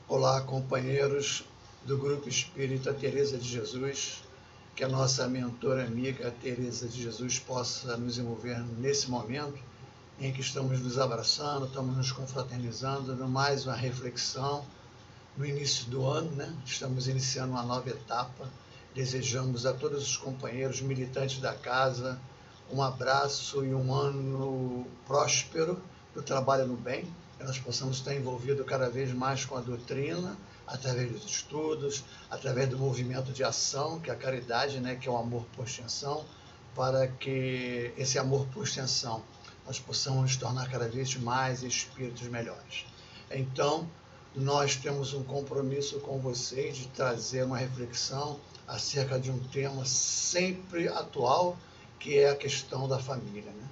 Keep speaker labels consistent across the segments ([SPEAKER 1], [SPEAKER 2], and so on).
[SPEAKER 1] Olá, companheiros do Grupo Espírita Teresa de Jesus, que a nossa mentora amiga Teresa de Jesus possa nos envolver nesse momento em que estamos nos abraçando, estamos nos confraternizando, mais uma reflexão no início do ano, né? Estamos iniciando uma nova etapa. Desejamos a todos os companheiros militantes da casa um abraço e um ano próspero do trabalho no bem, que nós possamos estar envolvidos cada vez mais com a doutrina, através dos estudos, através do movimento de ação, que é a caridade, né, que é o amor por extensão, para que esse amor por extensão nós possamos nos tornar cada vez mais espíritos melhores. Então, nós temos um compromisso com vocês de trazer uma reflexão acerca de um tema sempre atual, que é a questão da família, né?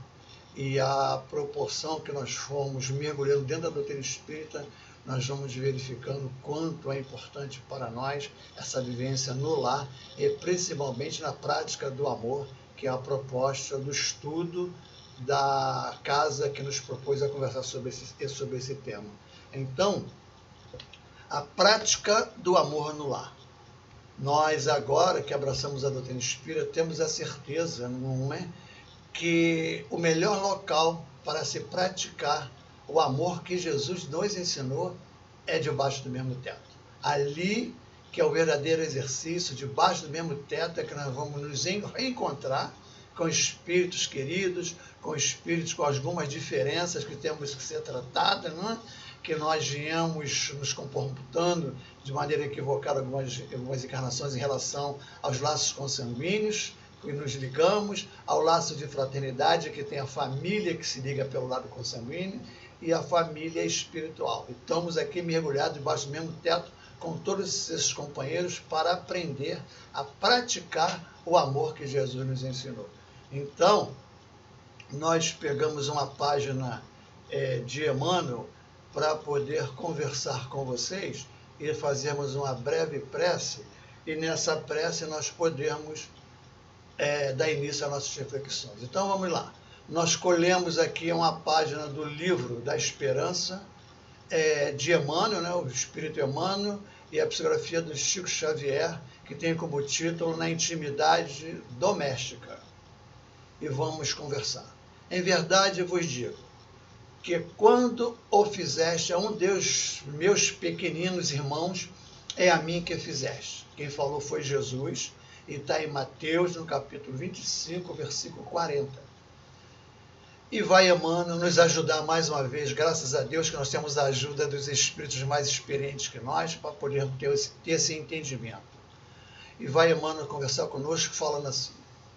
[SPEAKER 1] E a proporção que nós fomos mergulhando dentro da doutrina espírita, nós vamos verificando quanto é importante para nós essa vivência no lar e principalmente na prática do amor, que é a proposta do estudo da casa que nos propôs a conversar sobre esse tema. Então, a prática do amor no lar. Nós agora que abraçamos a doutrina espírita, temos a certeza, não é, que o melhor local para se praticar o amor que Jesus nos ensinou é debaixo do mesmo teto. Ali que é o verdadeiro exercício, debaixo do mesmo teto é que nós vamos nos reencontrar com espíritos queridos, com espíritos com algumas diferenças que temos que ser tratadas, não é? Que nós viemos nos comportando de maneira equivocada algumas encarnações em relação aos laços consanguíneos, que nos ligamos, ao laço de fraternidade, que tem a família que se liga pelo lado consanguíneo, e a família espiritual. E estamos aqui mergulhados debaixo do mesmo teto com todos esses companheiros para aprender a praticar o amor que Jesus nos ensinou. Então, nós pegamos uma página de Emmanuel para poder conversar com vocês e fazermos uma breve prece, e nessa prece nós podemos dar início às nossas reflexões. Então vamos lá. Nós colhemos aqui uma página do livro da Esperança, de Emmanuel, né, o Espírito Emmanuel, e a psicografia do Chico Xavier, que tem como título Na Intimidade Doméstica. E vamos conversar. Em verdade vos digo que quando o fizeste a um dos meus pequeninos irmãos, é a mim que fizeste. Quem falou foi Jesus, e está em Mateus, no capítulo 25, versículo 40. E vai Emmanuel nos ajudar mais uma vez, graças a Deus que nós temos a ajuda dos espíritos mais experientes que nós, para podermos ter esse entendimento. E vai Emmanuel conversar conosco falando assim: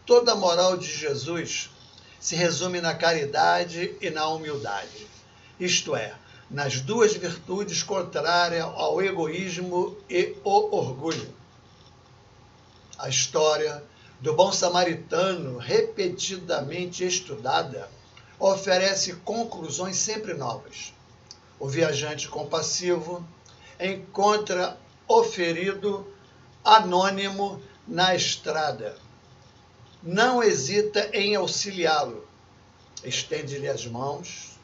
[SPEAKER 1] toda a moral de Jesus se resume na caridade e na humildade, isto é, nas duas virtudes contrárias ao egoísmo e o orgulho. A história do bom samaritano, repetidamente estudada, oferece conclusões sempre novas. O viajante compassivo encontra o ferido anônimo na estrada. Não hesita em auxiliá-lo. Estende-lhe as mãos,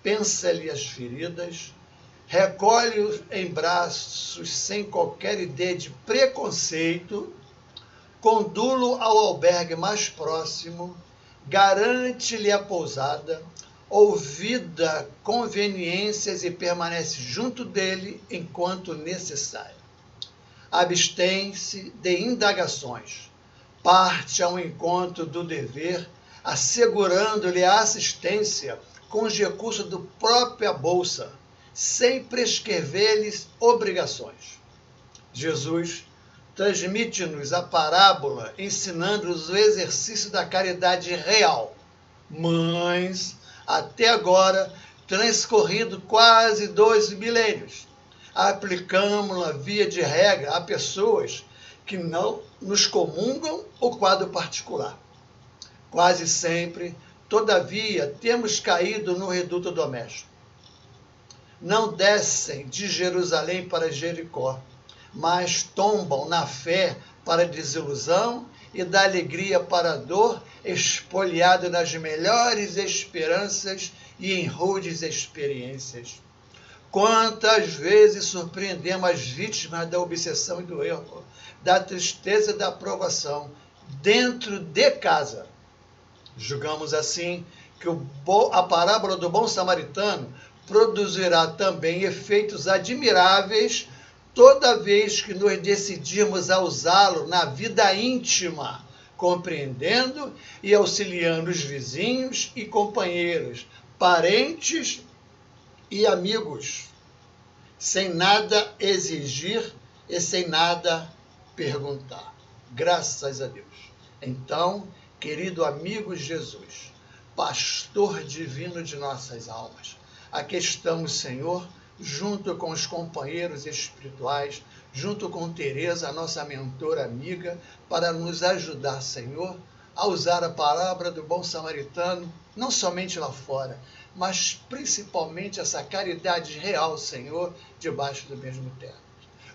[SPEAKER 1] pensa-lhe as feridas, recolhe-o em braços sem qualquer ideia de preconceito, condu-lo ao albergue mais próximo, garante-lhe a pousada, ouvida conveniências e permanece junto dele enquanto necessário. Abstém-se de indagações, parte ao encontro do dever, assegurando-lhe a assistência com os recursos da própria bolsa, sem prescrever-lhes obrigações. Jesus transmite-nos a parábola ensinando-nos o exercício da caridade real, mas, até agora, transcorrido quase 2 milênios, aplicamos-la via de regra a pessoas que não nos comungam o quadro particular. Quase sempre, todavia, temos caído no reduto doméstico. Não descem de Jerusalém para Jericó, mas tombam na fé para a desilusão e da alegria para a dor, espoliado nas melhores esperanças e em rudes experiências. Quantas vezes surpreendemos as vítimas da obsessão e do erro, da tristeza e da aprovação, dentro de casa. Julgamos assim que a parábola do bom samaritano produzirá também efeitos admiráveis toda vez que nos decidirmos a usá-lo na vida íntima, compreendendo e auxiliando os vizinhos e companheiros, parentes e amigos, sem nada exigir e sem nada perguntar. Graças a Deus. Então, querido amigo Jesus, pastor divino de nossas almas, aqui estamos, Senhor, junto com os companheiros espirituais, junto com Teresa, a nossa mentora amiga, para nos ajudar, Senhor, a usar a palavra do bom samaritano, não somente lá fora, mas principalmente essa caridade real, Senhor, debaixo do mesmo teto.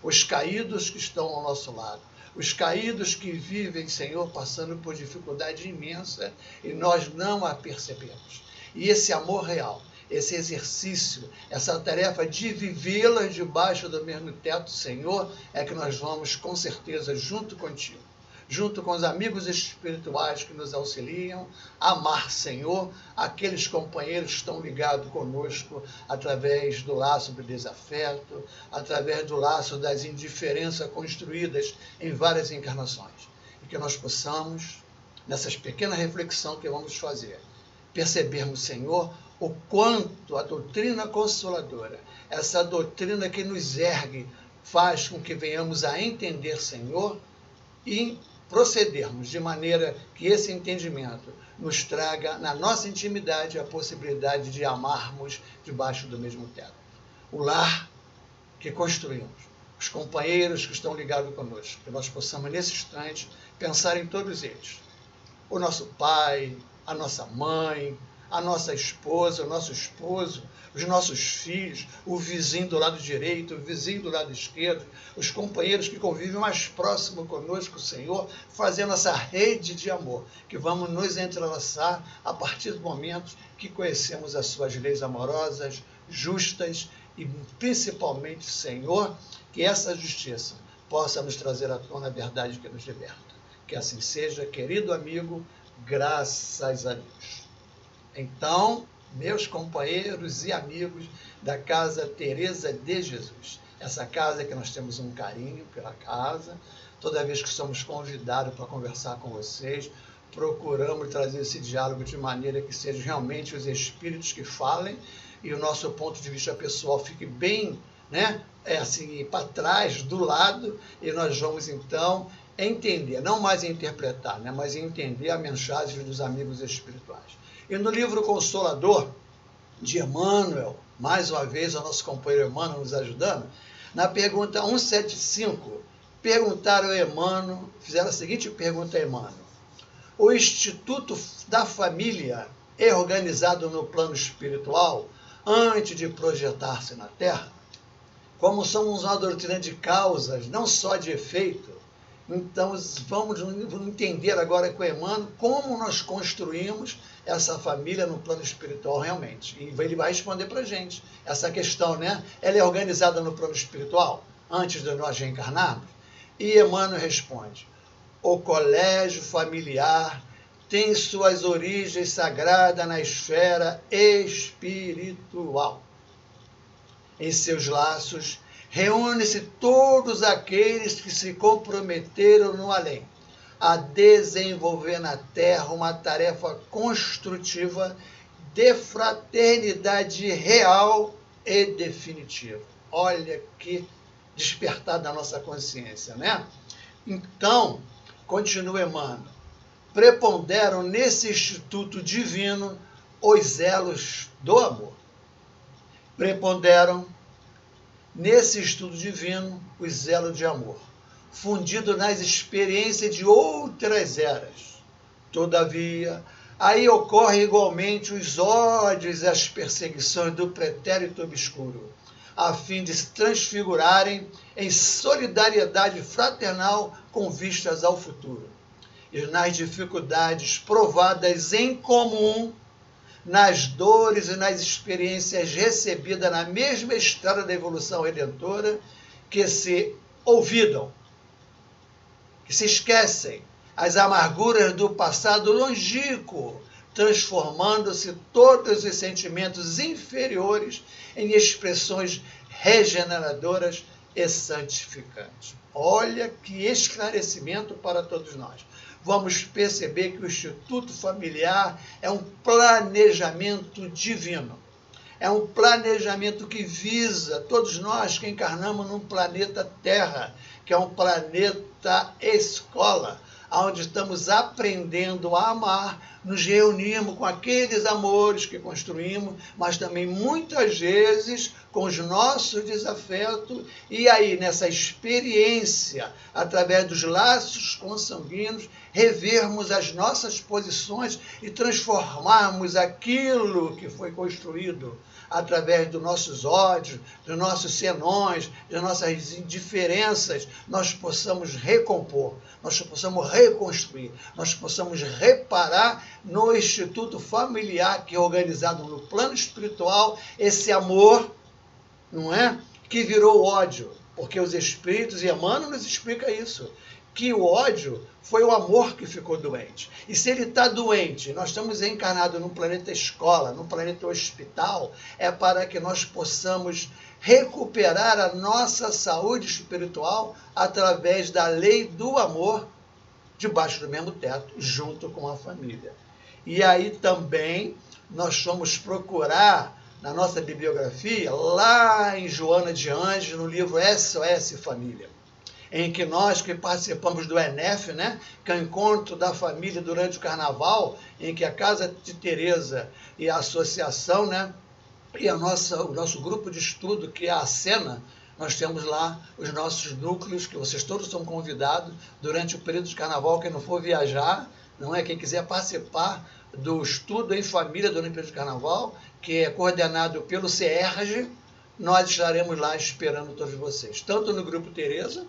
[SPEAKER 1] Os caídos que estão ao nosso lado, os caídos que vivem, Senhor, passando por dificuldade imensa e nós não a percebemos. E esse amor real, esse exercício, essa tarefa de vivê-la debaixo do mesmo teto, Senhor, é que nós vamos, com certeza, junto contigo, junto com os amigos espirituais que nos auxiliam, amar, Senhor, aqueles companheiros que estão ligados conosco através do laço do desafeto, através do laço das indiferenças construídas em várias encarnações. E que nós possamos, nessas pequenas reflexões que vamos fazer, percebermos, Senhor, o quanto a doutrina consoladora, essa doutrina que nos ergue, faz com que venhamos a entender, Senhor, e procedermos de maneira que esse entendimento nos traga na nossa intimidade a possibilidade de amarmos debaixo do mesmo teto. O lar que construímos, os companheiros que estão ligados conosco, que nós possamos nesse instante pensar em todos eles. O nosso pai, a nossa mãe, a nossa esposa, o nosso esposo, os nossos filhos, o vizinho do lado direito, o vizinho do lado esquerdo, os companheiros que convivem mais próximo conosco, Senhor, fazendo essa rede de amor, que vamos nos entrelaçar a partir do momento que conhecemos as suas leis amorosas, justas e principalmente, Senhor, que essa justiça possa nos trazer à tona a verdade que nos liberta. Que assim seja, querido amigo, graças a Deus. Então, meus companheiros e amigos da Casa Teresa de Jesus, essa casa que nós temos um carinho pela casa, toda vez que somos convidados para conversar com vocês, procuramos trazer esse diálogo de maneira que sejam realmente os espíritos que falem e o nosso ponto de vista pessoal fique bem, assim, para trás, do lado, e nós vamos então entender, não mais interpretar, mas entender a mensagem dos amigos espirituais. E no livro Consolador, de Emmanuel, mais uma vez o nosso companheiro Emmanuel nos ajudando, na pergunta 175, perguntaram a Emmanuel, fizeram a seguinte pergunta a Emmanuel: o Instituto da Família é organizado no plano espiritual antes de projetar-se na Terra? Como somos uma doutrina de causas, não só de efeito, então vamos entender agora com o Emmanuel como nós construímos essa família no plano espiritual realmente. E ele vai responder para a gente essa questão, Ela é organizada no plano espiritual antes de nós reencarnarmos? E Emmanuel responde: o colégio familiar tem suas origens sagradas na esfera espiritual. Em seus laços, reúne-se todos aqueles que se comprometeram no além a desenvolver na Terra uma tarefa construtiva de fraternidade real e definitiva. Olha que despertar da nossa consciência, Então, continua Emmanuel, preponderam nesse instituto divino os elos do amor. Preponderam nesse estudo divino os elos de amor, fundido nas experiências de outras eras. Todavia, aí ocorrem igualmente os ódios e as perseguições do pretérito obscuro, a fim de se transfigurarem em solidariedade fraternal com vistas ao futuro. E nas dificuldades provadas em comum, nas dores e nas experiências recebidas na mesma estrada da evolução redentora, que se olvidam, que se esquecem as amarguras do passado longínquo, transformando-se todos os sentimentos inferiores em expressões regeneradoras e santificantes. Olha que esclarecimento para todos nós. Vamos perceber que o Instituto Familiar é um planejamento divino. É um planejamento que visa todos nós que encarnamos num planeta Terra, que é um planeta escola, onde estamos aprendendo a amar, nos reunimos com aqueles amores que construímos, mas também muitas vezes com os nossos desafetos, e aí nessa experiência, através dos laços consanguíneos, revermos as nossas posições e transformarmos aquilo que foi construído através dos nossos ódios, dos nossos senões, das nossas indiferenças, nós possamos recompor, nós possamos reconstruir, nós possamos reparar no Instituto Familiar, que é organizado no plano espiritual, esse amor, não é? Que virou ódio, porque os espíritos, e Emmanuel nos explica isso, que o ódio foi o amor que ficou doente. E se ele está doente, nós estamos encarnados num planeta escola, num planeta hospital, é para que nós possamos recuperar a nossa saúde espiritual através da lei do amor, debaixo do mesmo teto, junto com a família. E aí também nós fomos procurar, na nossa bibliografia, lá em Joana de Anjos, no livro SOS Família, em que nós que participamos do ENEF, né, que é o encontro da família durante o carnaval, em que a Casa de Teresa e a associação, né, e o nosso grupo de estudo, que é a Sena, nós temos lá os nossos núcleos, que vocês todos são convidados durante o período de carnaval, quem não for viajar, não é? Quem quiser participar do estudo em família durante o período de carnaval, que é coordenado pelo CERJ, nós estaremos lá esperando todos vocês, tanto no grupo Teresa,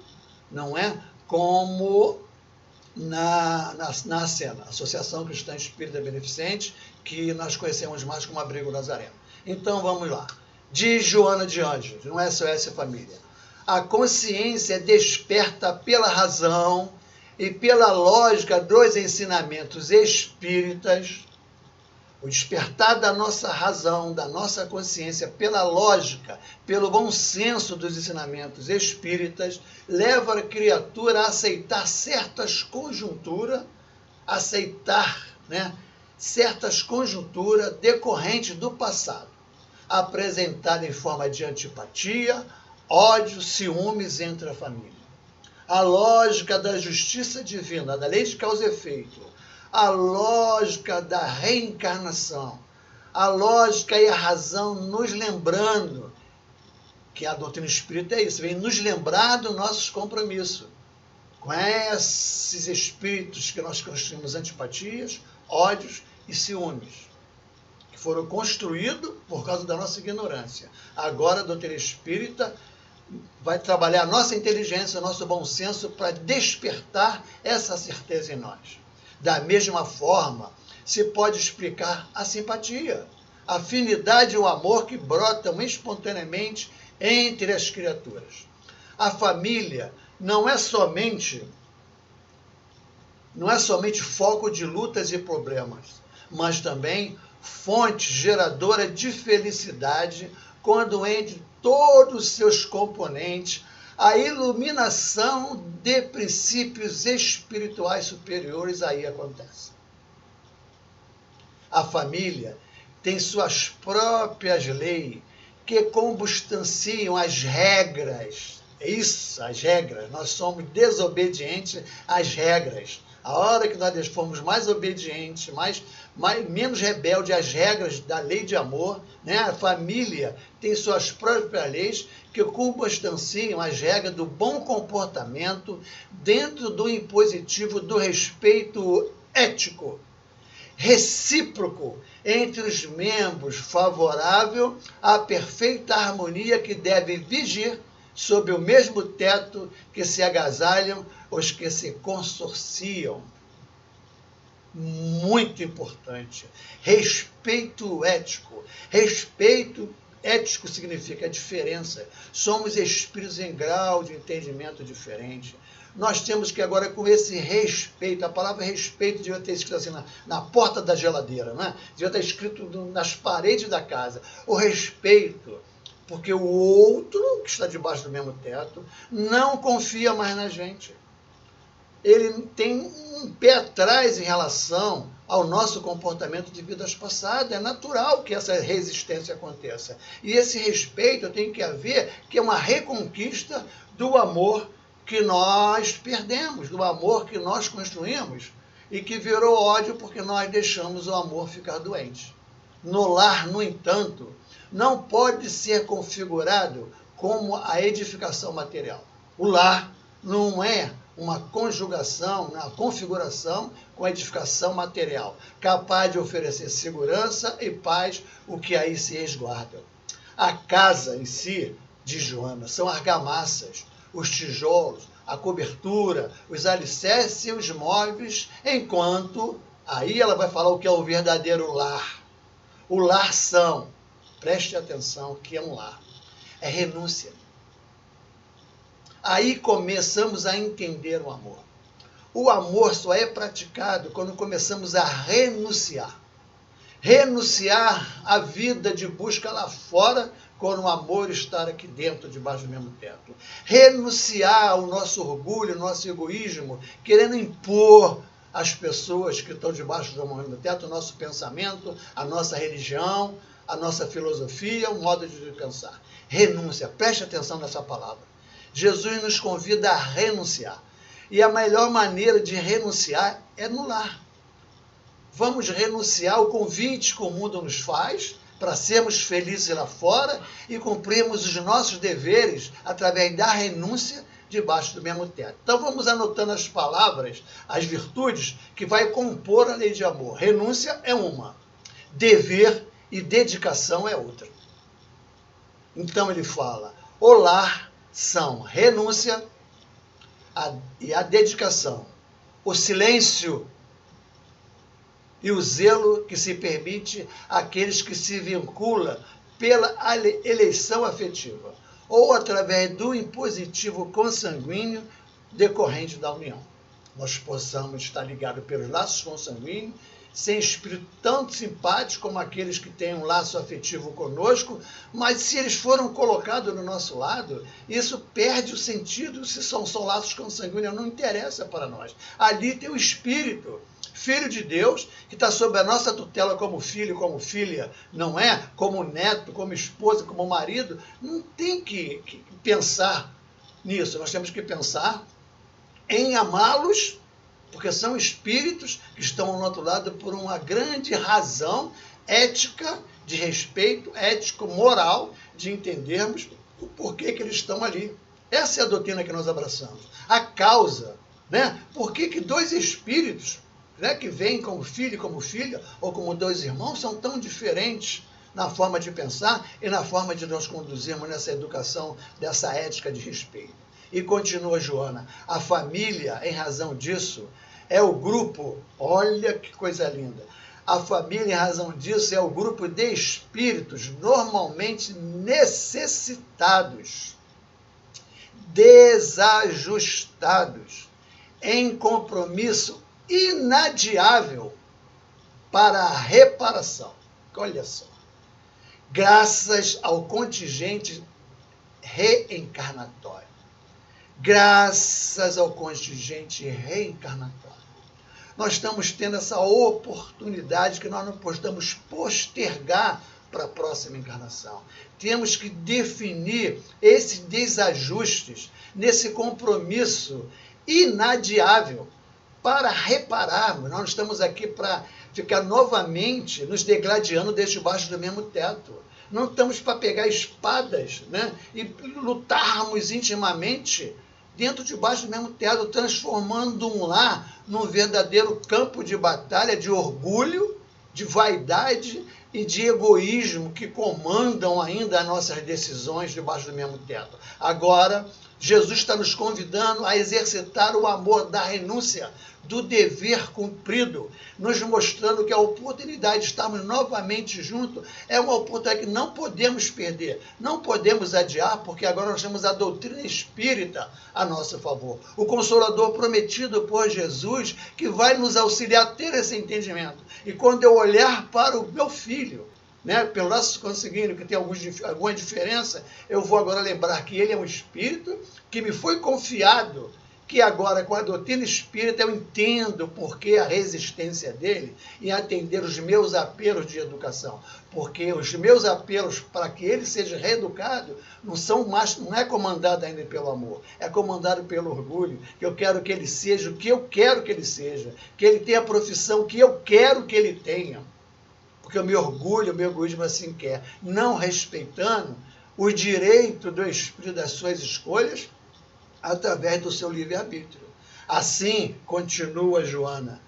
[SPEAKER 1] não é? Como na Sena, Associação Cristã Espírita Beneficente, que nós conhecemos mais como Abrigo Nazareno. Então vamos lá. Diz Joana de Anjos, no SOS Família: a consciência desperta pela razão e pela lógica dos ensinamentos espíritas. O despertar da nossa razão, da nossa consciência, pela lógica, pelo bom senso dos ensinamentos espíritas, leva a criatura a aceitar certas conjunturas, certas conjunturas decorrentes do passado, apresentada em forma de antipatia, ódio, ciúmes entre a família. A lógica da justiça divina, da lei de causa e efeito, a lógica da reencarnação, a lógica e a razão nos lembrando, que a doutrina espírita é isso, vem nos lembrar dos nossos compromissos com esses espíritos que nós construímos antipatias, ódios e ciúmes, que foram construídos por causa da nossa ignorância. Agora a doutrina espírita vai trabalhar a nossa inteligência, o nosso bom senso para despertar essa certeza em nós. Da mesma forma, se pode explicar a simpatia, a afinidade e o amor que brotam espontaneamente entre as criaturas. A família não é somente foco de lutas e problemas, mas também fonte geradora de felicidade, quando entre todos os seus componentes a iluminação de princípios espirituais superiores aí acontece. A família tem suas próprias leis que constanciam as regras. Isso, as regras. Nós somos desobedientes às regras. A hora que nós formos mais obedientes, menos rebeldes às regras da lei de amor, né? A família tem suas próprias leis que constanciam as regras do bom comportamento dentro do impositivo do respeito ético, recíproco entre os membros, favorável à perfeita harmonia que deve vigir sob o mesmo teto que se agasalham os que se consorciam. muito importante. Respeito ético. Respeito ético significa a diferença. Somos espíritos em grau de entendimento diferente. Nós temos que agora, com esse respeito, a palavra respeito devia ter escrito assim na porta da geladeira, né? Devia estar escrito nas paredes da casa. O respeito, porque o outro, que está debaixo do mesmo teto, não confia mais na gente. Ele tem um pé atrás em relação ao nosso comportamento de vidas passadas. É natural que essa resistência aconteça. E esse respeito tem que haver, que é uma reconquista do amor que nós perdemos, do amor que nós construímos e que virou ódio porque nós deixamos o amor ficar doente. No lar, no entanto, não pode ser configurado como a edificação material. O lar não é uma conjugação, uma configuração com a edificação material, capaz de oferecer segurança e paz, o que aí se resguarda. A casa em si, de Joana, são argamassas, os tijolos, a cobertura, os alicerces e os móveis, enquanto aí ela vai falar o que é o verdadeiro lar. O lar são, preste atenção, que é um lar, é renúncia. Aí começamos a entender o amor. O amor só é praticado quando começamos a renunciar. Renunciar à vida de busca lá fora, quando o amor está aqui dentro, debaixo do mesmo teto. Renunciar ao nosso orgulho, ao nosso egoísmo, querendo impor às pessoas que estão debaixo do mesmo teto o nosso pensamento, a nossa religião, a nossa filosofia, o modo de pensar. Renúncia, preste atenção nessa palavra. Jesus nos convida a renunciar. E a melhor maneira de renunciar é no lar. Vamos renunciar ao convite que o mundo nos faz para sermos felizes lá fora e cumprirmos os nossos deveres através da renúncia debaixo do mesmo teto. Então vamos anotando as palavras, as virtudes que vai compor a lei de amor. Renúncia é uma, dever e dedicação é outra. Então ele fala, o lar são renúncia e a dedicação, o silêncio e o zelo que se permite àqueles que se vinculam pela eleição afetiva ou através do impositivo consanguíneo decorrente da união. Nós possamos estar ligados pelos laços consanguíneos, sem espírito tão simpático como aqueles que têm um laço afetivo conosco, mas se eles foram colocados do nosso lado, isso perde o sentido se são só laços consanguíneos, não interessa para nós. Ali tem o Espírito, Filho de Deus, que está sob a nossa tutela como filho, como filha, não é? Como neto, como esposa, como marido. Não tem que pensar nisso, nós temos que pensar em amá-los, porque são espíritos que estão ao outro lado por uma grande razão ética, de respeito, ético, moral, de entendermos o porquê que eles estão ali. Essa é a doutrina que nós abraçamos. A causa, né? Por que dois espíritos, né, que vêm como filho e como filha, ou como dois irmãos, são tão diferentes na forma de pensar e na forma de nós conduzirmos nessa educação, dessa ética de respeito. E continua Joana, a família, em razão disso, é o grupo, olha que coisa linda, a família, em razão disso, é o grupo de espíritos normalmente necessitados, desajustados, em compromisso inadiável para a reparação. Olha só, graças ao contingente reencarnatório. Graças ao contingente reencarnatório. Nós estamos tendo essa oportunidade que nós não podemos postergar para a próxima encarnação. Temos que definir esses desajustes nesse compromisso inadiável para repararmos. Nós não estamos aqui para ficar novamente nos degladiando desde debaixo do mesmo teto. Não estamos para pegar espadas, né, e lutarmos intimamente dentro debaixo do mesmo teto, transformando um lar num verdadeiro campo de batalha de orgulho, de vaidade e de egoísmo que comandam ainda as nossas decisões debaixo do mesmo teto. Agora, Jesus está nos convidando a exercitar o amor da renúncia, do dever cumprido, nos mostrando que a oportunidade de estarmos novamente juntos é uma oportunidade que não podemos perder, não podemos adiar, porque agora nós temos a doutrina espírita a nosso favor. O Consolador prometido por Jesus, que vai nos auxiliar a ter esse entendimento. E quando eu olhar para o meu filho, pelo nosso consanguíneo, que tem alguma diferença, eu vou agora lembrar que ele é um espírito que me foi confiado, que agora, com a doutrina espírita, eu entendo por que a resistência dele em atender os meus apelos de educação. Porque os meus apelos para que ele seja reeducado não é comandado ainda pelo amor, é comandado pelo orgulho, que eu quero que ele seja o que eu quero que ele seja, que ele tenha a profissão que eu quero que ele tenha. Porque o meu orgulho, o meu egoísmo assim quer, não respeitando o direito do espírito das suas escolhas, através do seu livre-arbítrio. Assim, continua Joana,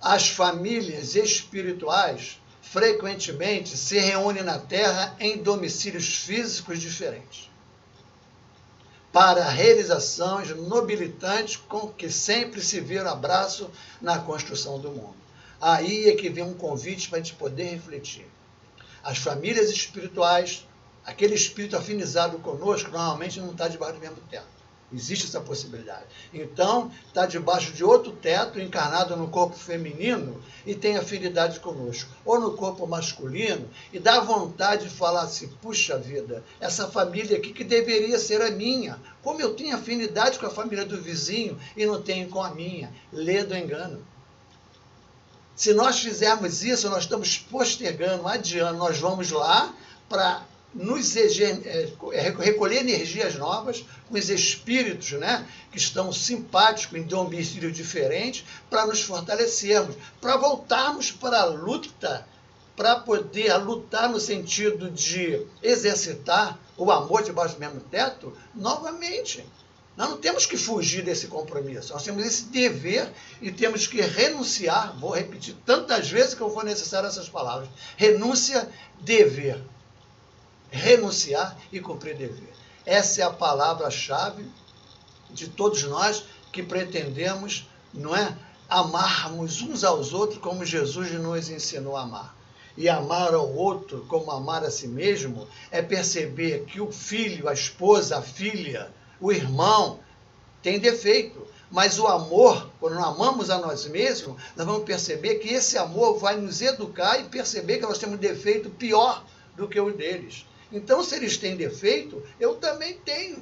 [SPEAKER 1] as famílias espirituais frequentemente se reúnem na Terra em domicílios físicos diferentes, para realizações nobilitantes com que sempre se vira abraço na construção do mundo. Aí é que vem um convite para a gente poder refletir. As famílias espirituais, aquele espírito afinizado conosco, normalmente não está debaixo do mesmo teto. Existe essa possibilidade. Então, está debaixo de outro teto, encarnado no corpo feminino, e tem afinidade conosco. Ou no corpo masculino, e dá vontade de falar assim, puxa vida, essa família aqui que deveria ser a minha. Como eu tenho afinidade com a família do vizinho e não tenho com a minha. Lê do engano. Se nós fizermos isso, nós estamos postergando, adiando, nós vamos lá para recolher energias novas com os espíritos, que estão simpáticos em domicílio diferente, para nos fortalecermos, para voltarmos para a luta, para poder lutar no sentido de exercitar o amor debaixo do mesmo teto novamente. Nós não temos que fugir desse compromisso, nós temos esse dever e temos que renunciar, vou repetir tantas vezes que eu for necessário essas palavras, renúncia, dever. Renunciar e cumprir dever. Essa é a palavra-chave de todos nós que pretendemos, amarmos uns aos outros como Jesus nos ensinou a amar. E amar ao outro como amar a si mesmo é perceber que o filho, a esposa, a filha, o irmão tem defeito. Mas o amor, quando nós amamos a nós mesmos, nós vamos perceber que esse amor vai nos educar e perceber que nós temos defeito pior do que o deles. Então, se eles têm defeito, eu também tenho.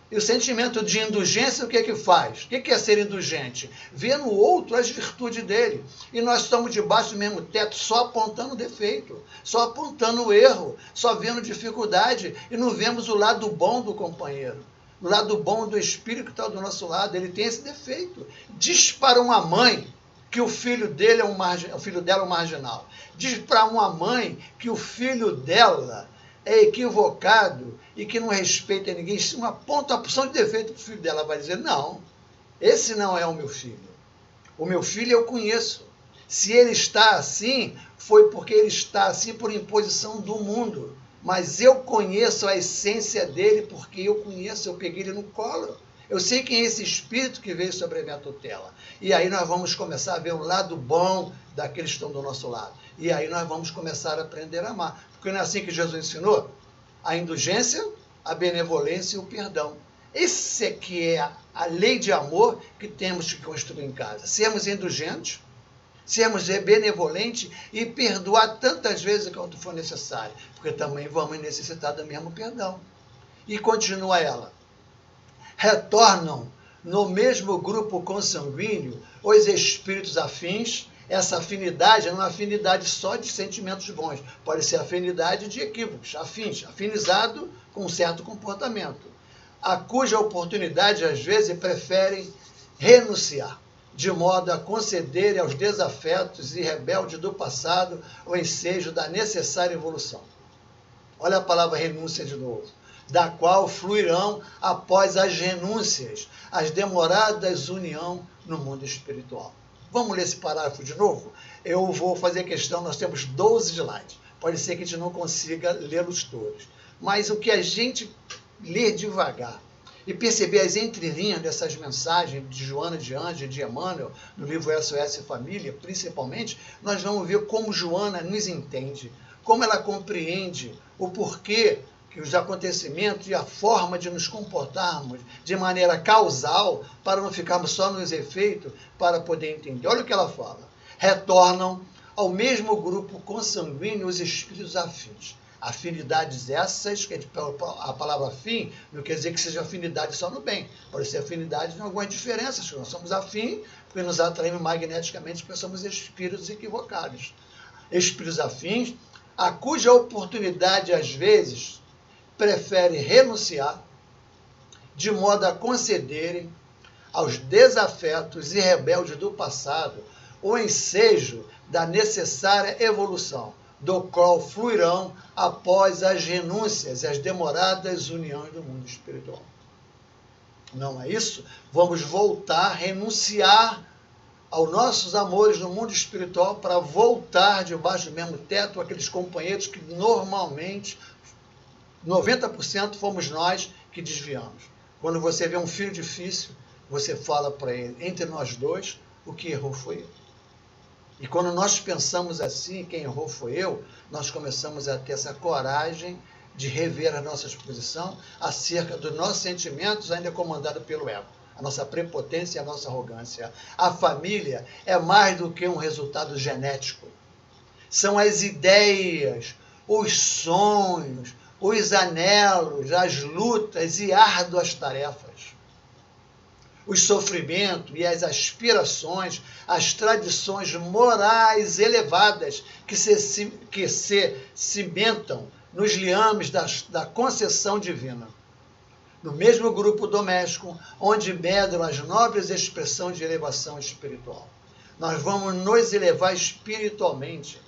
[SPEAKER 1] E o sentimento de indulgência, o que é que faz? O que é ser indulgente? Ver no outro as virtudes dele. E nós estamos debaixo do mesmo teto, só apontando o defeito, só apontando o erro, só vendo dificuldade, e não vemos o lado bom do companheiro, o lado bom do espírito que está do nosso lado. Ele tem esse defeito. Diz para uma mãe que o filho dele o filho dela é um marginal. Diz para uma mãe que o filho dela é equivocado e que não respeita ninguém, se uma aponta a porção de defeito para o filho dela, vai dizer, não, esse não é o meu filho. O meu filho eu conheço. Se ele está assim, foi porque ele está assim por imposição do mundo. Mas eu conheço a essência dele porque eu conheço, eu peguei ele no colo. Eu sei quem é esse espírito que veio sobre a minha tutela. E aí nós vamos começar a ver o lado bom daqueles que estão do nosso lado. E aí nós vamos começar a aprender a amar. Porque não é assim que Jesus ensinou? A indulgência, a benevolência e o perdão. Esse é que é a lei de amor que temos que construir em casa. Sermos indulgentes, sermos benevolentes e perdoar tantas vezes quanto for necessário. Porque também vamos necessitar do mesmo perdão. E continua ela. Retornam no mesmo grupo consanguíneo os espíritos afins. Essa afinidade não é uma afinidade só de sentimentos bons, pode ser afinidade de equívocos, afins, afinizado com um certo comportamento, a cuja oportunidade, às vezes, preferem renunciar, de modo a concederem aos desafetos e rebeldes do passado o ensejo da necessária evolução. Olha a palavra renúncia de novo. Da qual fluirão após as renúncias, as demoradas união no mundo espiritual. Vamos ler esse parágrafo de novo? Eu vou fazer questão, nós temos 12 slides. Pode ser que a gente não consiga lê-los todos. Mas o que a gente lê devagar e perceber as entrelinhas dessas mensagens de Joana de Anjos e de Emmanuel, no livro SOS Família, principalmente, nós vamos ver como Joana nos entende, como ela compreende o porquê que os acontecimentos e a forma de nos comportarmos de maneira causal, para não ficarmos só nos efeitos, para poder entender. Olha o que ela fala. Retornam ao mesmo grupo consanguíneo os espíritos afins. Afinidades essas, que a palavra afim não quer dizer que seja afinidade só no bem, pode ser afinidade em algumas diferenças, nós somos afim porque nos atraímos magneticamente, porque somos espíritos equivocados. Espíritos afins, a cuja oportunidade às vezes prefere renunciar, de modo a concederem aos desafetos e rebeldes do passado o ensejo da necessária evolução, do qual fluirão após as renúncias e as demoradas uniões do mundo espiritual. Não é isso? Vamos voltar, renunciar aos nossos amores no mundo espiritual para voltar debaixo do mesmo teto aqueles companheiros que normalmente, 90% fomos nós que desviamos. Quando você vê um filho difícil, você fala para ele, entre nós dois, o que errou foi ele. E quando nós pensamos assim, quem errou foi eu, nós começamos a ter essa coragem de rever a nossa posição acerca dos nossos sentimentos, ainda comandado pelo ego, a nossa prepotência e a nossa arrogância. A família é mais do que um resultado genético. São as ideias, os sonhos, os anelos, as lutas e árduas tarefas, os sofrimentos e as aspirações, as tradições morais elevadas que se cimentam nos liames da concessão divina. No mesmo grupo doméstico, onde medram as nobres expressões de elevação espiritual. Nós vamos nos elevar espiritualmente.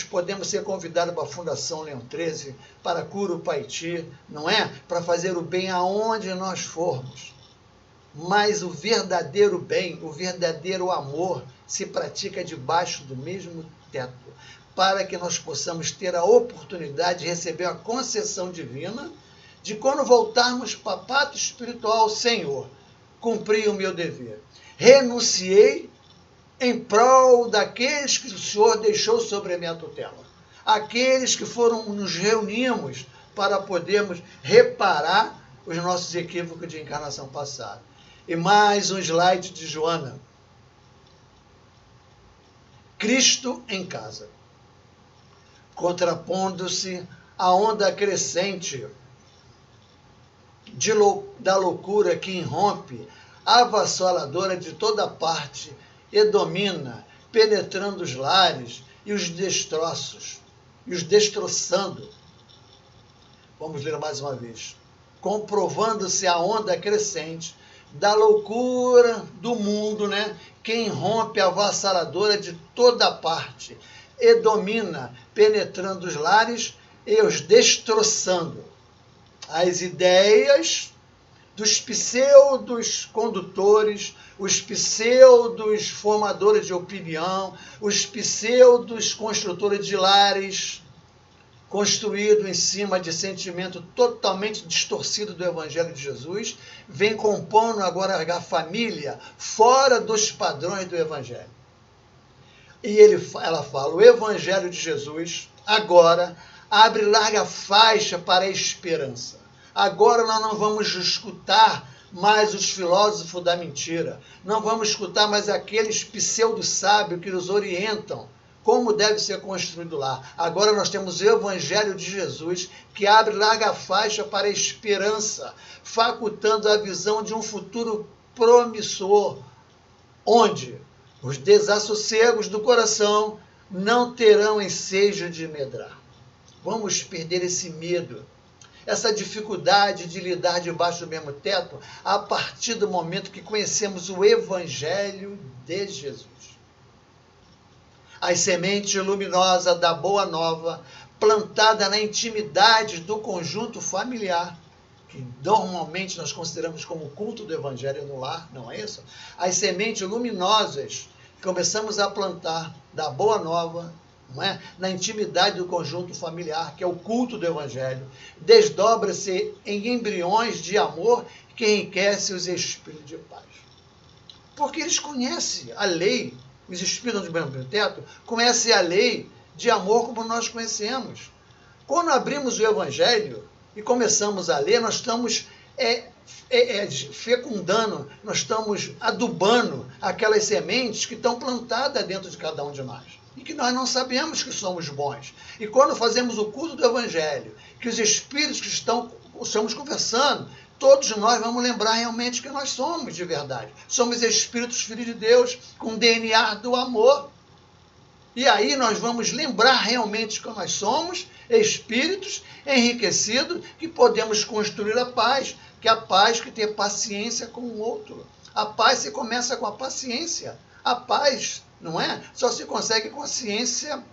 [SPEAKER 1] Podemos ser convidados para a Fundação Leão 13, para Curupaiti, não é? Para fazer o bem aonde nós formos. Mas o verdadeiro bem, o verdadeiro amor, se pratica debaixo do mesmo teto, para que nós possamos ter a oportunidade de receber a concessão divina, de quando voltarmos para a pátria espiritual, Senhor, cumpri o meu dever. Renunciei em prol daqueles que o Senhor deixou sobre a minha tutela. Aqueles que nos reunimos para podermos reparar os nossos equívocos de encarnação passada. E mais um slide de Joana. Cristo em casa. Contrapondo-se à onda crescente da loucura que irrompe, avassaladora de toda parte, e domina, penetrando os lares e os destroçando. Vamos ler mais uma vez. Comprovando-se a onda crescente da loucura do mundo, né? Que irrompe avassaladora de toda parte e domina, penetrando os lares e os destroçando. As ideias dos pseudos condutores, os pseudos formadores de opinião, os pseudos construtores de lares, construído em cima de sentimento totalmente distorcido do Evangelho de Jesus, vem compondo agora a família fora dos padrões do Evangelho. E ela fala, o Evangelho de Jesus agora abre larga faixa para a esperança. Agora nós não vamos escutar mais os filósofos da mentira, não vamos escutar mais aqueles pseudo-sábios que nos orientam como deve ser construído lá. Agora nós temos o Evangelho de Jesus, que abre larga faixa para a esperança, facultando a visão de um futuro promissor, onde os desassossegos do coração não terão ensejo de medrar. Vamos perder esse medo, essa dificuldade de lidar debaixo do mesmo teto, a partir do momento que conhecemos o Evangelho de Jesus. As sementes luminosas da Boa Nova, plantada na intimidade do conjunto familiar, que normalmente nós consideramos como o culto do Evangelho no lar, não é isso? As sementes luminosas que começamos a plantar da Boa Nova não é? Na intimidade do conjunto familiar, que é o culto do Evangelho, desdobra-se em embriões de amor que enriquece os espíritos de paz. Porque eles conhecem a lei, os espíritos do mesmo teto conhecem a lei de amor como nós conhecemos. Quando abrimos o Evangelho e começamos a ler, nós estamos fecundando, nós estamos adubando aquelas sementes que estão plantadas dentro de cada um de nós. E que nós não sabemos que somos bons. E quando fazemos o culto do Evangelho, que os espíritos que estamos conversando, todos nós vamos lembrar realmente que nós somos de verdade. Somos espíritos filhos de Deus, com DNA do amor. E aí nós vamos lembrar realmente que nós somos espíritos enriquecidos, que podemos construir a paz, que é a paz que tem paciência com o outro. A paz se começa com a paciência. A paz, não é? Só se consegue com a ciência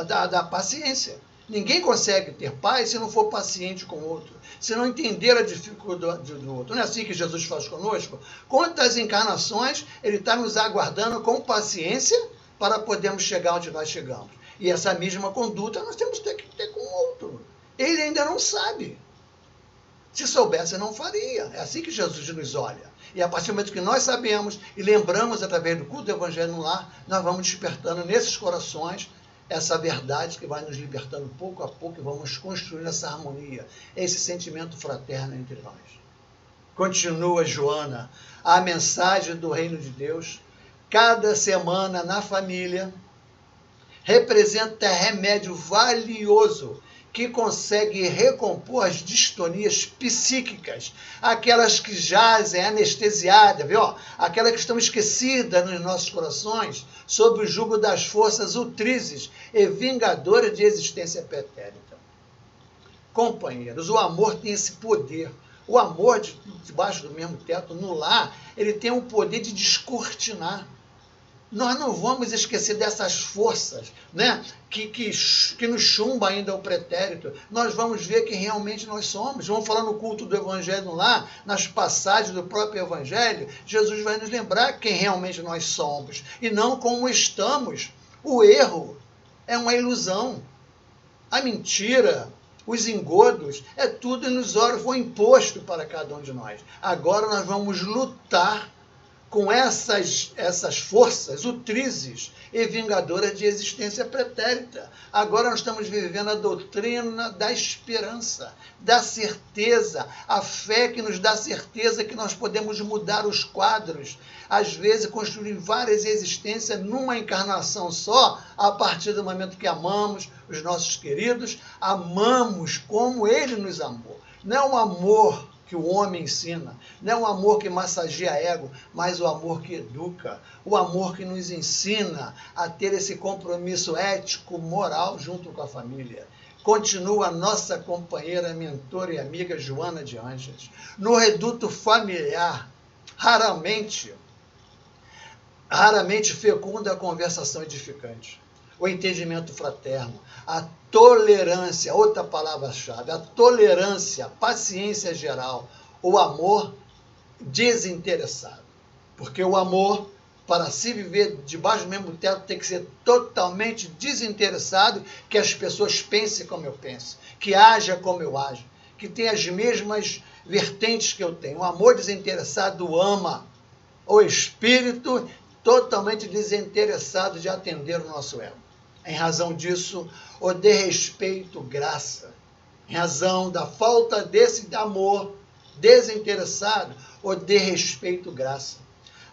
[SPEAKER 1] da paciência. Ninguém consegue ter paz se não for paciente com o outro, se não entender a dificuldade do outro. Não é assim que Jesus faz conosco? Quantas encarnações ele está nos aguardando com paciência para podermos chegar onde nós chegamos. E essa mesma conduta nós temos que ter com o outro. Ele ainda não sabe. Se soubesse, não faria. É assim que Jesus nos olha. E a partir do momento que nós sabemos e lembramos através do culto do Evangelho no lar, nós vamos despertando nesses corações essa verdade que vai nos libertando pouco a pouco e vamos construindo essa harmonia, esse sentimento fraterno entre nós. Continua Joana, a mensagem do reino de Deus, cada semana na família, representa remédio valioso que consegue recompor as distonias psíquicas, aquelas que jazem anestesiadas, viu? Aquelas que estão esquecidas nos nossos corações, sob o jugo das forças utrizes e vingadoras de existência pretérita. Companheiros, o amor tem esse poder. O amor debaixo do mesmo teto, no lar, ele tem o poder de descortinar. Nós não vamos esquecer dessas forças, né, que nos chumba ainda o pretérito. Nós vamos ver que realmente nós somos. Vamos falar no culto do Evangelho lá, nas passagens do próprio Evangelho, Jesus vai nos lembrar quem realmente nós somos e não como estamos. O erro é uma ilusão. A mentira, os engodos, é tudo nos olhos, foi imposto para cada um de nós. Agora nós vamos lutar com essas forças utrizes e vingadoras de existência pretérita. Agora nós estamos vivendo a doutrina da esperança, da certeza, a fé que nos dá certeza que nós podemos mudar os quadros, às vezes construir várias existências numa encarnação só, a partir do momento que amamos os nossos queridos, amamos como ele nos amou. Não é um amor que o homem ensina, não é um amor que massageia ego, mas o amor que educa, o amor que nos ensina a ter esse compromisso ético, moral junto com a família. Continua a nossa companheira, mentora e amiga Joana de Ângeles. No reduto familiar, raramente fecunda a conversação edificante, o entendimento fraterno, a tolerância, outra palavra-chave, a tolerância, a paciência geral, o amor desinteressado. Porque o amor, para se viver debaixo do mesmo teto, tem que ser totalmente desinteressado, que as pessoas pensem como eu penso, que haja como eu ajo, que tenha as mesmas vertentes que eu tenho. O amor desinteressado ama o espírito totalmente desinteressado de atender o nosso ego. Em razão disso, o desrespeito, graça. Em razão da falta desse amor desinteressado, o desrespeito, graça.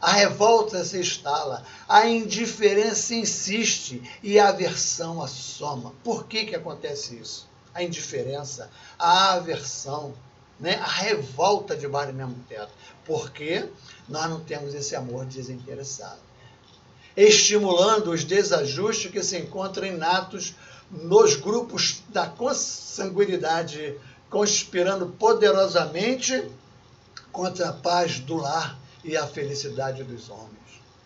[SPEAKER 1] A revolta se instala, a indiferença insiste e a aversão assoma. Por que acontece isso? A indiferença, a aversão, né? A revolta debaixo do mesmo teto. Porque nós não temos esse amor desinteressado. Estimulando os desajustes que se encontram inatos nos grupos da consanguinidade, conspirando poderosamente contra a paz do lar e a felicidade dos homens.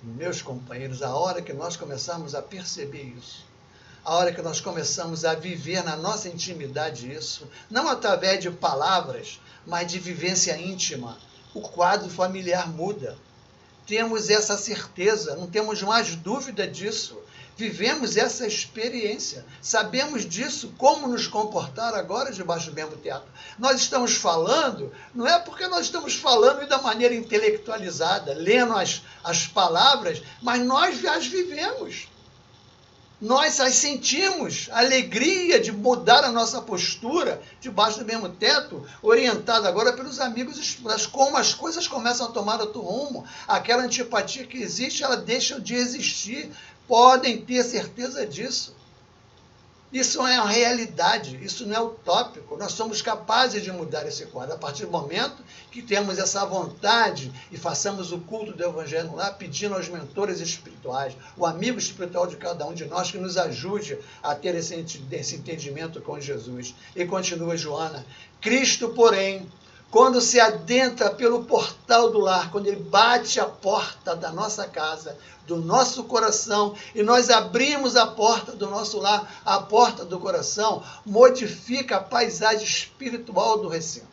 [SPEAKER 1] Meus companheiros, a hora que nós começamos a perceber isso, a hora que nós começamos a viver na nossa intimidade isso, não através de palavras, mas de vivência íntima, o quadro familiar muda. Temos essa certeza, não temos mais dúvida disso. vivemos essa experiência, sabemos disso, como nos comportar agora debaixo do mesmo teto. Nós estamos falando, não é porque nós estamos falando da maneira intelectualizada, lendo as palavras, mas nós as vivemos. Nós as sentimos, a alegria de mudar a nossa postura debaixo do mesmo teto, orientada agora pelos amigos espirituais, como as coisas começam a tomar outro rumo, aquela antipatia que existe, ela deixa de existir, podem ter certeza disso. Isso é uma realidade, isso não é utópico, nós somos capazes de mudar esse quadro, a partir do momento que temos essa vontade e façamos o culto do Evangelho lá, pedindo aos mentores espirituais, o amigo espiritual de cada um de nós, que nos ajude a ter esse entendimento com Jesus. E continua Joana, Cristo, porém, quando se adentra pelo portal do lar, quando ele bate a porta da nossa casa, do nosso coração, e nós abrimos a porta do nosso lar, a porta do coração, modifica a paisagem espiritual do recinto.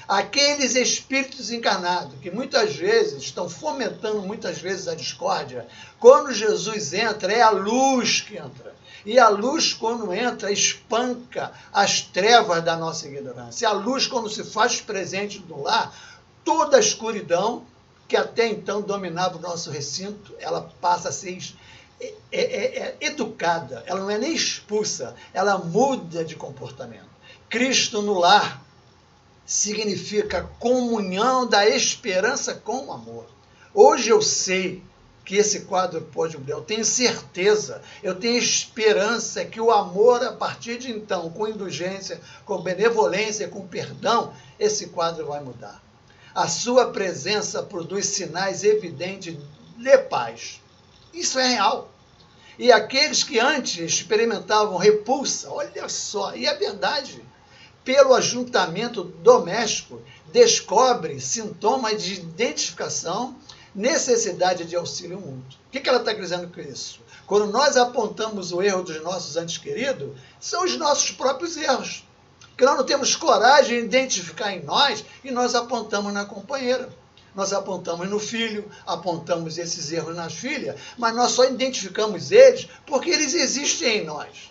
[SPEAKER 1] Aqueles espíritos encarnados, que muitas vezes estão fomentando muitas vezes a discórdia, quando Jesus entra, é a luz que entra. E a luz, quando entra, espanca as trevas da nossa ignorância. A luz, quando se faz presente no lar, toda a escuridão que até então dominava o nosso recinto, ela passa a ser educada, ela não é nem expulsa, ela muda de comportamento. Cristo no lar significa comunhão da esperança com o amor. Hoje eu sei que esse quadro pode mudar, eu tenho certeza, eu tenho esperança que o amor, a partir de então, com indulgência, com benevolência, com perdão, esse quadro vai mudar. A sua presença produz sinais evidentes de paz. Isso é real. E aqueles que antes experimentavam repulsa, olha só, e é verdade, pelo ajuntamento doméstico, descobre sintomas de identificação, necessidade de auxílio mútuo. O que ela está dizendo com isso? Quando nós apontamos o erro dos nossos entes queridos, são os nossos próprios erros, que nós não temos coragem de identificar em nós e nós apontamos na companheira. Nós apontamos no filho, apontamos esses erros nas filhas, mas nós só identificamos eles porque eles existem em nós.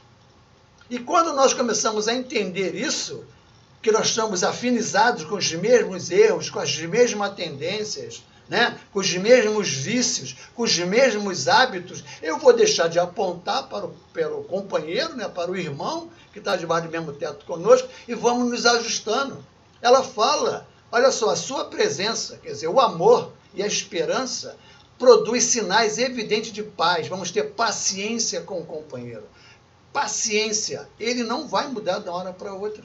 [SPEAKER 1] E quando nós começamos a entender isso, que nós estamos afinizados com os mesmos erros, com as mesmas tendências, né? Com os mesmos vícios, com os mesmos hábitos, eu vou deixar de apontar pelo companheiro, né? Para o irmão que está debaixo do mesmo teto conosco, e vamos nos ajustando. Ela fala, olha só, a sua presença, quer dizer, o amor e a esperança produz sinais evidentes de paz. Vamos ter paciência com o companheiro. Paciência, ele não vai mudar de uma hora para outra.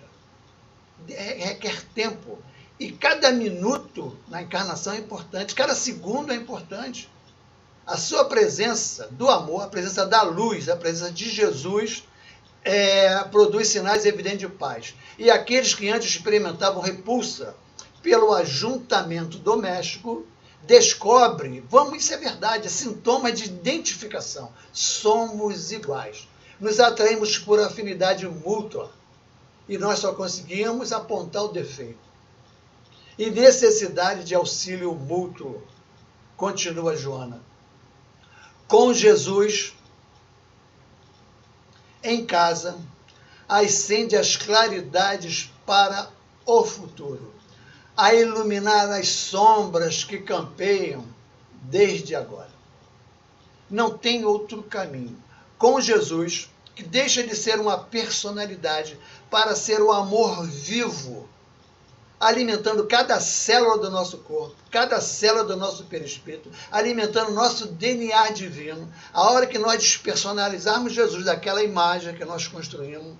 [SPEAKER 1] Requer tempo. E cada minuto na encarnação é importante, cada segundo é importante. A sua presença do amor, a presença da luz, a presença de Jesus, produz sinais evidentes de paz. E aqueles que antes experimentavam repulsa pelo ajuntamento doméstico, descobrem, isso é verdade, é sintoma de identificação. Somos iguais. Nos atraímos por afinidade mútua. E nós só conseguimos apontar o defeito. E necessidade de auxílio mútuo, continua Joana. Com Jesus em casa, acende as claridades para o futuro, a iluminar as sombras que campeiam desde agora. Não tem outro caminho. Com Jesus, que deixa de ser uma personalidade para ser o amor vivo, alimentando cada célula do nosso corpo, cada célula do nosso perispírito, alimentando o nosso DNA divino. A hora que nós despersonalizarmos Jesus daquela imagem que nós construímos,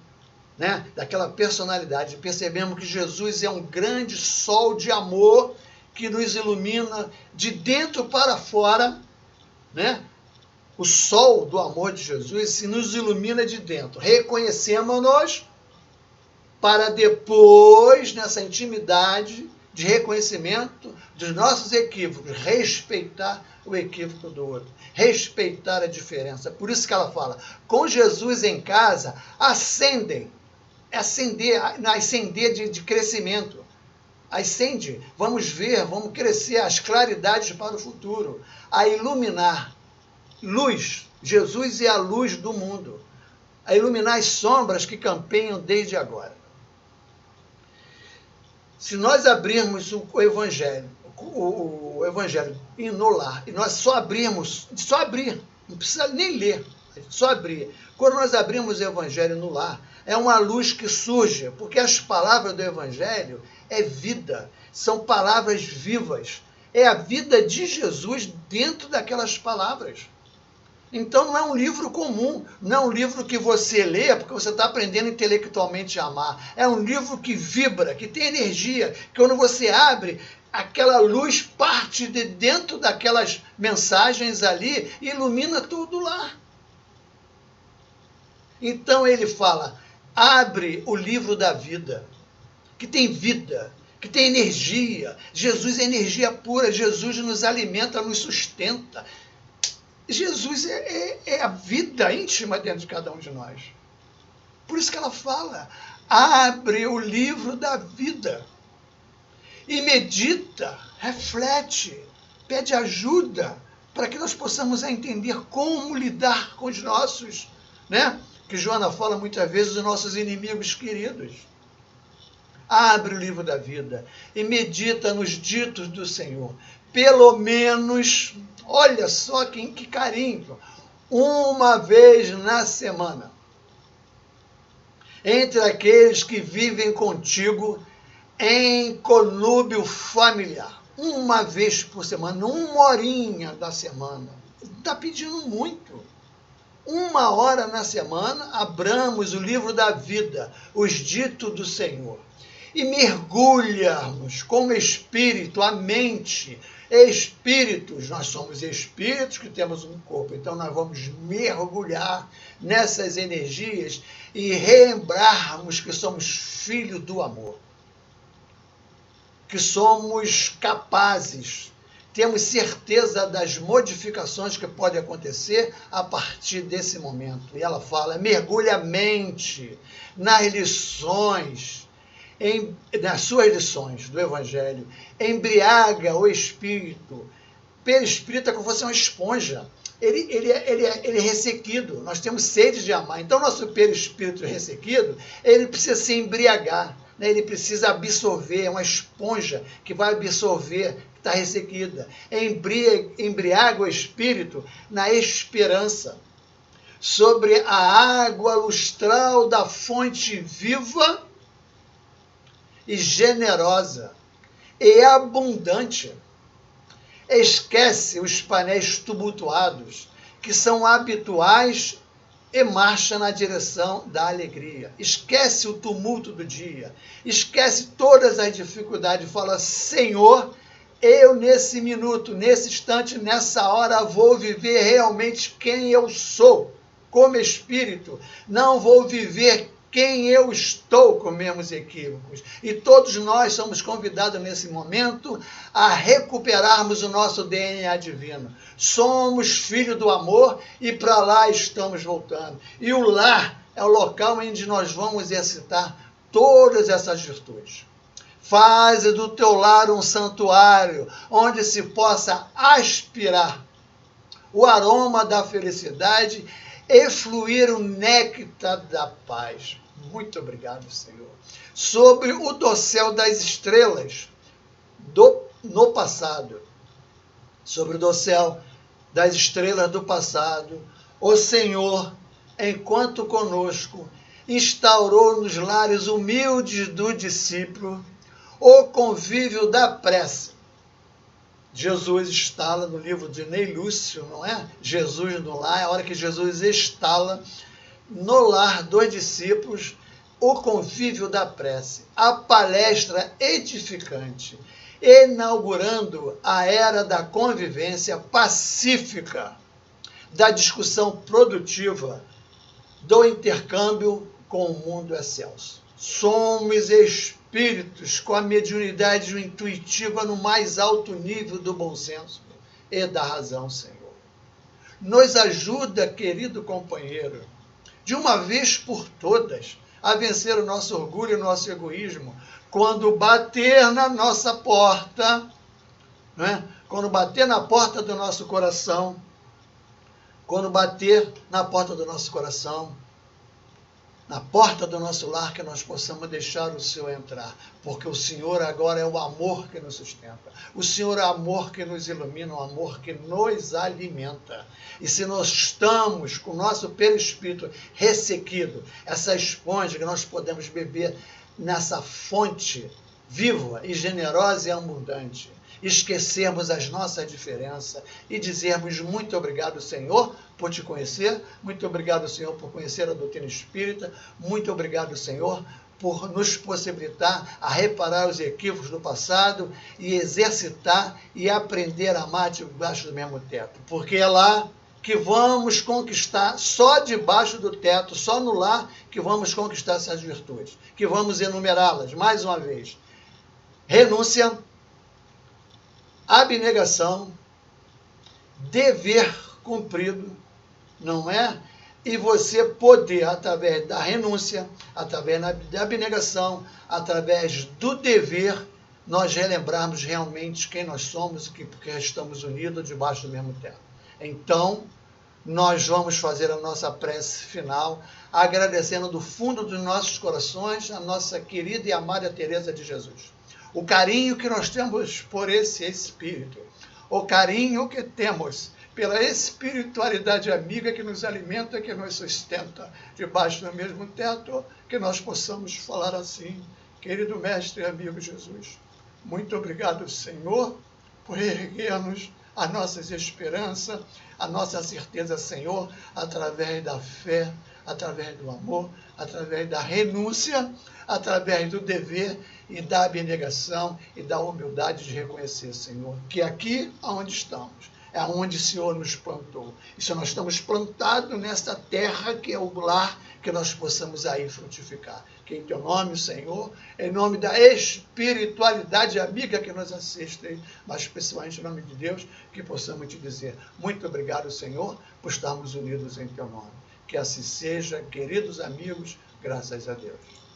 [SPEAKER 1] né, daquela personalidade, percebemos que Jesus é um grande sol de amor que nos ilumina de dentro para fora, né? O sol do amor de Jesus se nos ilumina de dentro. Reconhecemos-nos para depois, nessa intimidade de reconhecimento dos nossos equívocos, respeitar o equívoco do outro, respeitar a diferença. Por isso que ela fala, com Jesus em casa, ascender de crescimento. Ascende, vamos ver, vamos crescer as claridades para o futuro, a iluminar. Luz Jesus é a luz do mundo, a iluminar as sombras que campeiam desde agora. Se nós abrirmos o Evangelho, no lar, e nós só abrir, não precisa nem ler, só abrir. Quando nós abrimos o Evangelho no lar, é uma luz que surge, porque as palavras do Evangelho é vida, são palavras vivas, é a vida de Jesus dentro daquelas palavras. Então não é um livro comum, não é um livro que você lê porque você está aprendendo intelectualmente a amar. É um livro que vibra, que tem energia, que quando você abre, aquela luz parte de dentro daquelas mensagens ali e ilumina tudo lá. Então ele fala, abre o livro da vida, que tem vida, que tem energia. Jesus é energia pura, Jesus nos alimenta, nos sustenta. Jesus é a vida íntima dentro de cada um de nós. Por isso que ela fala, abre o livro da vida e medita, reflete, pede ajuda para que nós possamos entender como lidar com os nossos, que Joana fala muitas vezes, os nossos inimigos queridos. Abre o livro da vida e medita nos ditos do Senhor. Pelo menos, olha só que carinho, uma vez na semana. Entre aqueles que vivem contigo em conúbio familiar. Uma vez por semana, 1 horinha da semana. Está pedindo muito. 1 hora na semana, abramos o livro da vida, os ditos do Senhor. E mergulharmos como espírito, a mente, espíritos, nós somos espíritos que temos um corpo, então nós vamos mergulhar nessas energias e relembrarmos que somos filhos do amor, que somos capazes, temos certeza das modificações que podem acontecer a partir desse momento. E ela fala, mergulha a mente nas lições, nas suas lições do Evangelho, embriaga o espírito. Perispírito é como se fosse uma esponja. Ele é ressequido. Nós temos sede de amar. Então, nosso perispírito ressequido, ele precisa se embriagar. Ele precisa absorver. É uma esponja que vai absorver, que está ressequida. Embriaga o espírito na esperança. Sobre a água lustral da fonte viva e generosa e abundante. Esquece os painéis tumultuados, que são habituais e marcha na direção da alegria. Esquece o tumulto do dia, esquece todas as dificuldades. Fala, Senhor, eu nesse minuto, nesse instante, nessa hora, vou viver realmente quem eu sou, como espírito. Não vou viver quem eu estou com meus equívocos. E todos nós somos convidados nesse momento a recuperarmos o nosso DNA divino. Somos filhos do amor e para lá estamos voltando. E o lar é o local onde nós vamos exercitar todas essas virtudes. Faze do teu lar um santuário onde se possa aspirar o aroma da felicidade e fluir o néctar da paz. Muito obrigado, Senhor. Sobre o dossel das estrelas no passado. Sobre o dossel das estrelas do passado, o Senhor, enquanto conosco, instaurou nos lares humildes do discípulo o convívio da prece. Jesus instala no livro de Ney Lúcio, não é? Jesus no lar, é a hora que Jesus instala no lar dos discípulos o convívio da prece, a palestra edificante, inaugurando a era da convivência pacífica, da discussão produtiva, do intercâmbio com o mundo excelso. Somos espíritos com a mediunidade intuitiva no mais alto nível do bom senso e da razão, Senhor. Nos ajuda, querido companheiro, de uma vez por todas, a vencer o nosso orgulho e o nosso egoísmo. Quando bater na nossa porta, quando bater na porta do nosso coração, quando bater na porta do nosso coração, na porta do nosso lar, que nós possamos deixar o Senhor entrar, porque o Senhor agora é o amor que nos sustenta, o Senhor é o amor que nos ilumina, o amor que nos alimenta. E se nós estamos com o nosso perispírito ressequido, essa esponja que nós podemos beber nessa fonte viva e generosa e abundante, esquecermos as nossas diferenças e dizermos muito obrigado, Senhor, por te conhecer, muito obrigado, Senhor, por conhecer a doutrina espírita, muito obrigado, Senhor, por nos possibilitar a reparar os equívocos do passado e exercitar e aprender a amar debaixo do mesmo teto, porque é lá que vamos conquistar, só debaixo do teto, só no lar, que vamos conquistar essas virtudes, que vamos enumerá-las, mais uma vez. Renúncia, abnegação, dever cumprido, não é? E você poder, através da renúncia, através da abnegação, através do dever, nós relembrarmos realmente quem nós somos, porque estamos unidos debaixo do mesmo teto. Então, nós vamos fazer a nossa prece final, agradecendo do fundo dos nossos corações a nossa querida e amada Teresa de Jesus. O carinho que nós temos por esse Espírito, o carinho que temos pela espiritualidade amiga que nos alimenta, que nos sustenta debaixo do mesmo teto, que nós possamos falar assim: querido Mestre e amigo Jesus, muito obrigado, Senhor, por erguer-nos as nossas esperanças, a nossa certeza, Senhor, através da fé, através do amor, através da renúncia, através do dever e da abnegação e da humildade de reconhecer, Senhor, que aqui onde estamos é onde o Senhor nos plantou. E se nós estamos plantados nesta terra que é o lar, que nós possamos aí frutificar. Que em teu nome, Senhor, em nome da espiritualidade amiga que nos assiste, mas principalmente em nome de Deus, que possamos te dizer muito obrigado, Senhor, por estarmos unidos em teu nome. Que assim seja, queridos amigos, graças a Deus.